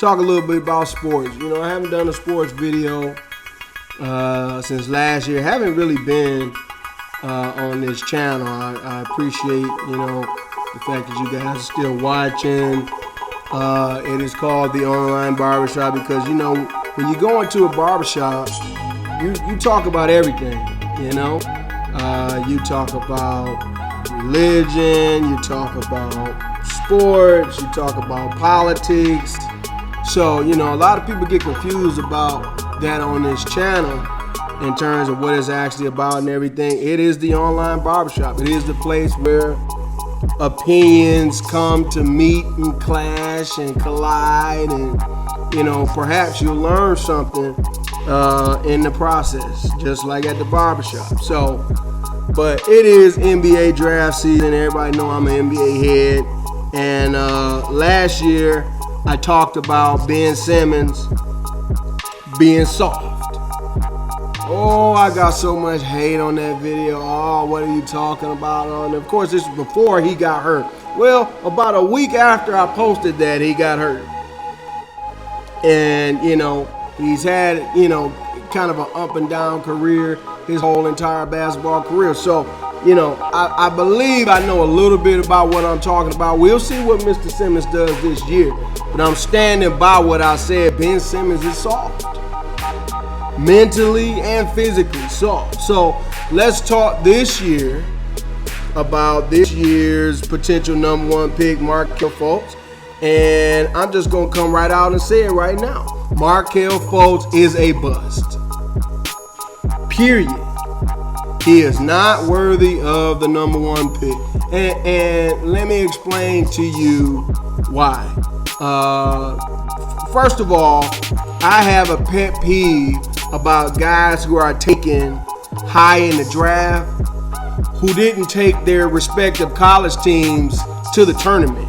talk a little bit about sports. You know, I haven't done a sports video since last year. Haven't really been on this channel. I appreciate, you know, the fact that you guys are still watching. It is called the Online Barbershop because, you know, when you go into a barbershop, you talk about everything, you know. You talk about religion, you talk about sports, you talk about politics. So, you know, a lot of people get confused about that on this channel in terms of what it's actually about and everything. It is the Online Barbershop. It is the place where opinions come to meet and clash and collide, and, you know, perhaps you'll learn something in the process, just like at the barbershop. So, but it is NBA draft season. Everybody know I'm an NBA head. And last year, I talked about Ben Simmons being soft. Oh, I got so much hate on that video. Oh, what are you talking about? And of course, this was before he got hurt. Well, about a week after I posted that, he got hurt. And, you know, he's had, you know, kind of an up and down career his whole entire basketball career. So, you know, I believe I know a little bit about what I'm talking about. We'll see what Mr. Simmons does this year. But I'm standing by what I said. Ben Simmons is soft. Mentally and physically soft. So let's talk this year about this year's potential number one pick, Markelle Fultz. And I'm just going to come right out and say it right now. Markelle Fultz is a bust. Period. He is not worthy of the number one pick. And let me explain to you why. First of all, I have a pet peeve about guys who are taken high in the draft who didn't take their respective college teams to the tournament.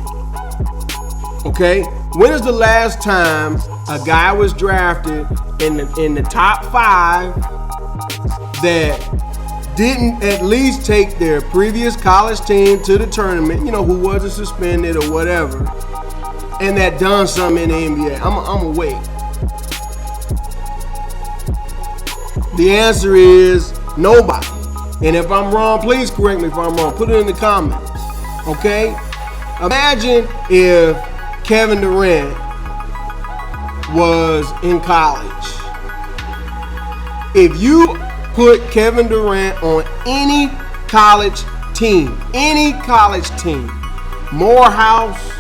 Okay? When is the last time a guy was drafted in the top 5 that didn't at least take their previous college team to the tournament, you know, who wasn't suspended or whatever, and that done something in the NBA? I'm gonna wait. The answer is nobody. And if I'm wrong, please correct me if I'm wrong. Put it in the comments. Okay? Imagine if Kevin Durant was in college. If you put Kevin Durant on any college team, Morehouse,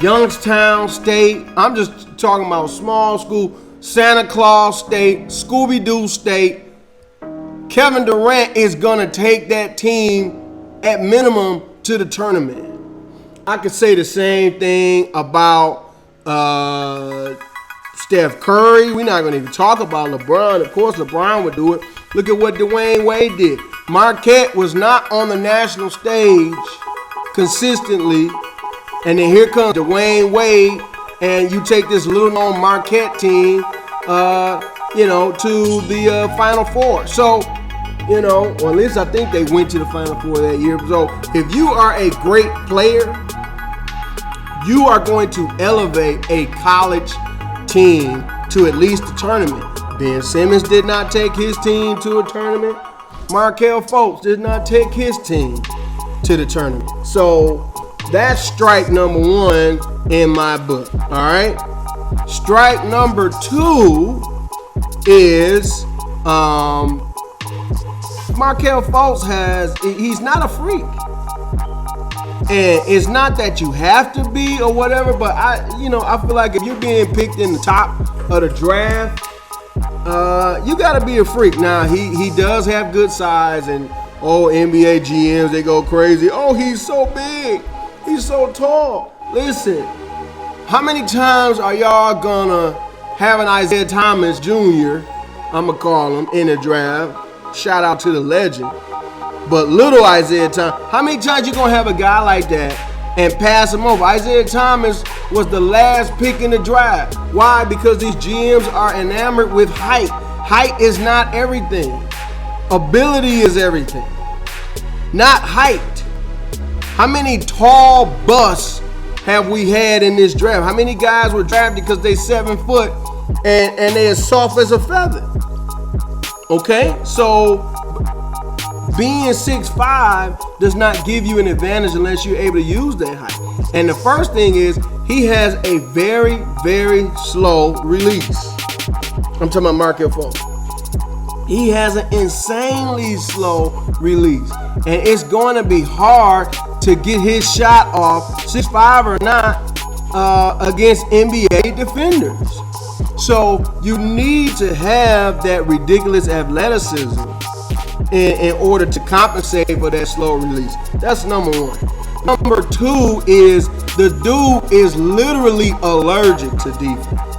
Youngstown State, I'm just talking about small school, Santa Claus State, Scooby-Doo State, Kevin Durant is going to take that team at minimum to the tournament. I could say the same thing about Steph Curry. We're not going to even talk about LeBron. Of course, LeBron would do it. Look at what Dwayne Wade did. Marquette was not on the national stage consistently, and then here comes Dwayne Wade, and you take this little-known Marquette team, you know, to the Final Four. So, you know, or at least I think they went to the Final Four that year. So, if you are a great player, you are going to elevate a college team to at least the tournament. Ben Simmons did not take his team to a tournament. Markelle Fultz did not take his team to the tournament. So that's strike number 1 in my book. All right. Strike number 2 is Markelle Fultz he's not a freak. And it's not that you have to be or whatever, but I feel like if you're being picked in the top of the draft, you got to be a freak. Now, he does have good size, and NBA GMs, they go crazy. Oh, he's so big. He's so tall. Listen, how many times are y'all gonna have an Isaiah Thomas Jr., I'm gonna call him, in the draft? Shout out to the legend. But little Isaiah Thomas, how many times you gonna have a guy like that and pass him over? Isaiah Thomas was the last pick in the draft. Why? Because these GMs are enamored with height. Height is not everything. Ability is everything, not height. How many tall busts have we had in this draft? How many guys were drafted because they 7 foot and they as soft as a feather? Okay, so being 6'5" does not give you an advantage unless you're able to use that height. And the first thing is he has a very, very slow release. I'm talking about Markelle Fultz. He has an insanely slow release. And it's going to be hard to get his shot off, 6'5" or not, against NBA defenders. So you need to have that ridiculous athleticism in order to compensate for that slow release. That's number one. Number two is the dude is literally allergic to defense.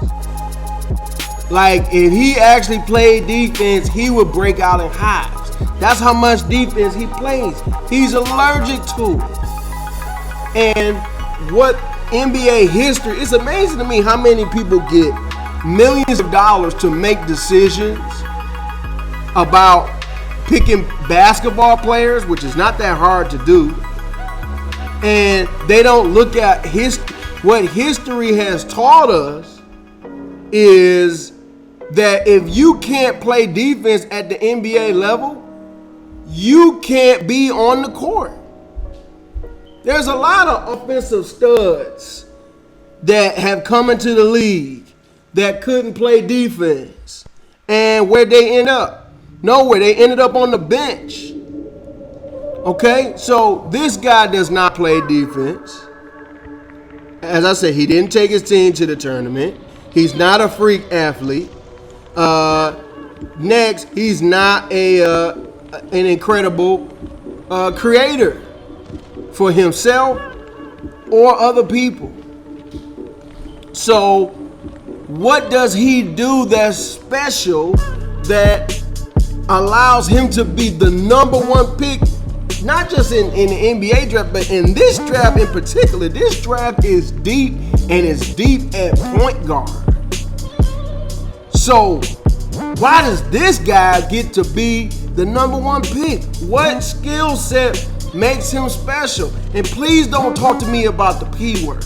Like, if he actually played defense, he would break out in hives. That's how much defense he plays. He's allergic to it. And what NBA history, it's amazing to me how many people get millions of dollars to make decisions about picking basketball players, which is not that hard to do. And they don't look at what history has taught us is that if you can't play defense at the NBA level, you can't be on the court. There's a lot of offensive studs that have come into the league that couldn't play defense. And where'd they end up? Nowhere. They ended up on the bench. Okay? So this guy does not play defense. As I said, he didn't take his team to the tournament. He's not a freak athlete. Next, he's not an incredible creator for himself or other people. So what does he do that's special that allows him to be the number one pick, not just in the NBA draft, but in this draft in particular? This draft is deep, and it's deep at point guard. So why does this guy get to be the number one pick? What skill set makes him special? And please don't talk to me about the P word.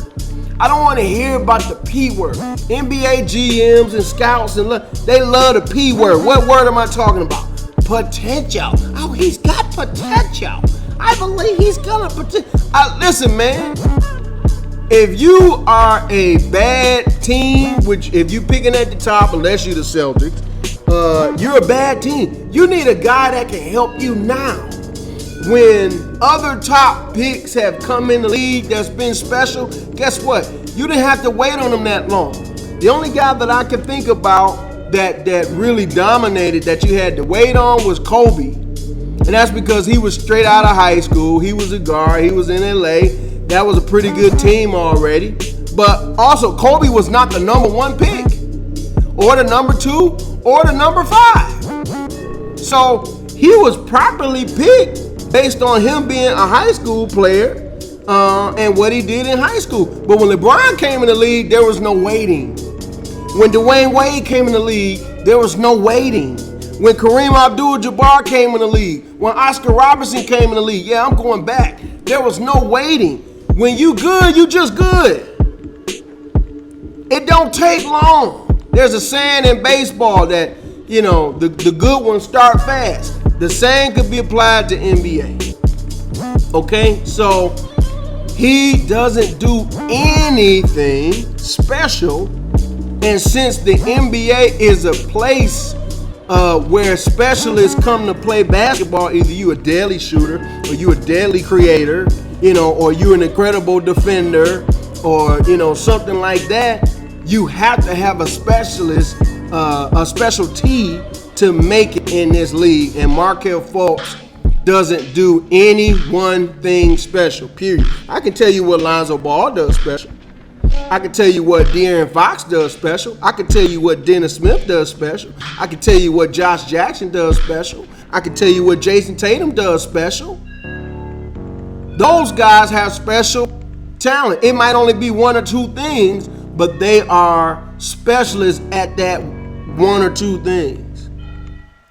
I don't want to hear about the P word. NBA GMs and scouts, they love the P word. What word am I talking about? Potential. Oh, he's got potential. I believe he's gonna potential. Listen, man. If you are a bad team, which if you're picking at the top, unless you're the Celtics, you're a bad team. You need a guy that can help you now. When other top picks have come in the league that's been special, guess what? You didn't have to wait on them that long. The only guy that I can think about that really dominated that you had to wait on was Kobe. And that's because he was straight out of high school. He was a guard. He was in LA. That was a pretty good team already. But also, Kobe was not the number one pick, or the number 2, or the number 5. So he was properly picked based on him being a high school player and what he did in high school. But when LeBron came in the league, there was no waiting. When Dwayne Wade came in the league, there was no waiting. When Kareem Abdul-Jabbar came in the league, when Oscar Robertson came in the league, yeah, I'm going back, there was no waiting. When you good, you just good. It don't take long. There's a saying in baseball that, the good ones start fast. The same could be applied to NBA. Okay, so he doesn't do anything special. And since the NBA is a place where specialists come to play basketball, either you a deadly shooter or you a deadly creator, or you an incredible defender, or something like that, you have to have a specialist, a specialty to make it in this league. And Markelle Fultz doesn't do any one thing special, period. I can tell you what Lonzo Ball does special. I can tell you what De'Aaron Fox does special. I can tell you what Dennis Smith does special. I can tell you what Josh Jackson does special. I can tell you what Jason Tatum does special. Those guys have special talent. It might only be one or two things, but they are specialists at that one or two things.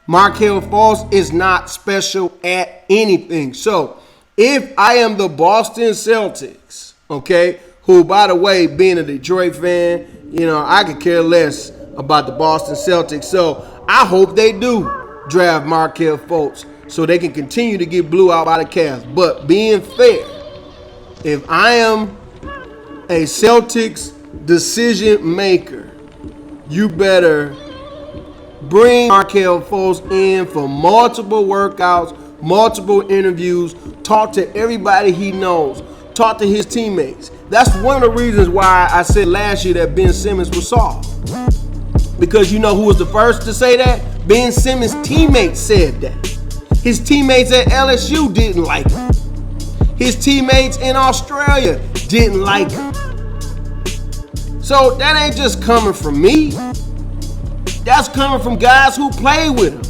Markelle Fultz is not special at anything. So if I am the Boston Celtics, okay, who, by the way, being a Detroit fan, I could care less about the Boston Celtics. So I hope they do draft Markelle Fultz so they can continue to get blew out by the Cavs. But being fair, if I am a Celtics decision maker, you better bring Markelle Fultz in for multiple workouts, multiple interviews, talk to everybody he knows, talk to his teammates. That's one of the reasons why I said last year that Ben Simmons was soft. Because you know who was the first to say that? Ben Simmons' teammates said that. His teammates at LSU didn't like him. His teammates in Australia didn't like him. So that ain't just coming from me. That's coming from guys who play with him.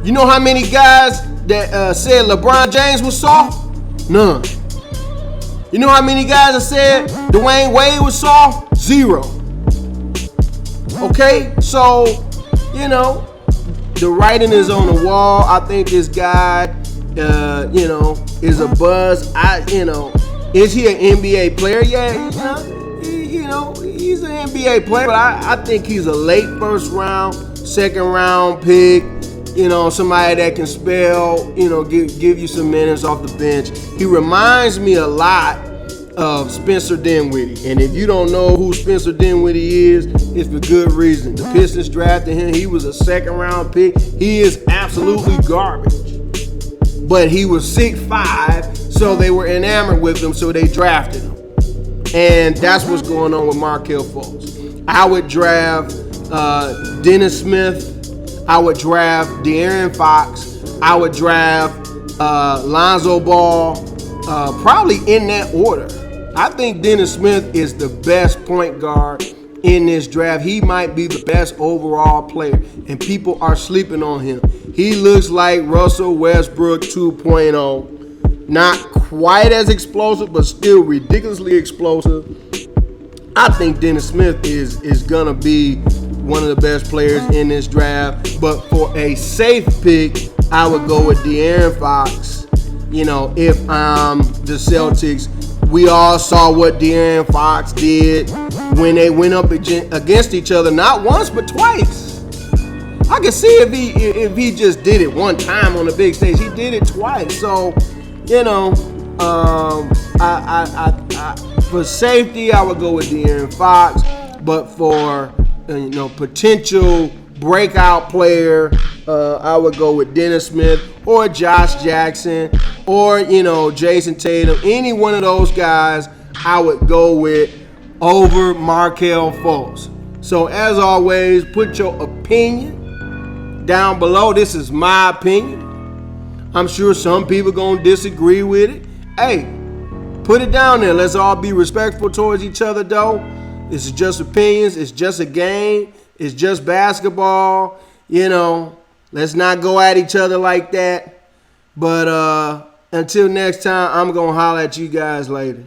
You know how many guys that said LeBron James was soft? None. You know how many guys that said Dwayne Wade was soft? Zero. Okay, so, the writing is on the wall. I think this guy, is a buzz. Is he an NBA player? Yeah, he's an NBA player, but I think he's a late first round, second round pick. Somebody that can spell, give you some minutes off the bench. He reminds me a lot of Spencer Dinwiddie. And if you don't know who Spencer Dinwiddie is, it's for good reason. The Pistons drafted him. He was a second round pick. He is absolutely garbage. But he was 6'5", so they were enamored with him, so they drafted him. And that's what's going on with Markelle Fultz. I would draft Dennis Smith. I would draft De'Aaron Fox. I would draft Lonzo Ball, probably in that order. I think Dennis Smith is the best point guard in this draft. He might be the best overall player, and people are sleeping on him. He looks like Russell Westbrook 2.0. Not quite as explosive, but still ridiculously explosive. I think Dennis Smith is going to be one of the best players in this draft. But for a safe pick, I would go with De'Aaron Fox. If I'm the Celtics, we all saw what De'Aaron Fox did when they went up against each other, not once, but twice. I can see if he just did it one time on the big stage. He did it twice. So, for safety, I would go with De'Aaron Fox. But for potential breakout player, I would go with Dennis Smith or Josh Jackson or Jason Tatum. Any one of those guys, I would go with over Markelle Fultz. So as always, put your opinion down below. This is my opinion. I'm sure some people gonna disagree with it. Hey, put it down there. Let's all be respectful towards each other, though. This is just opinions. It's just a game. It's just basketball. Let's not go at each other like that. But until next time, I'm gonna holler at you guys later.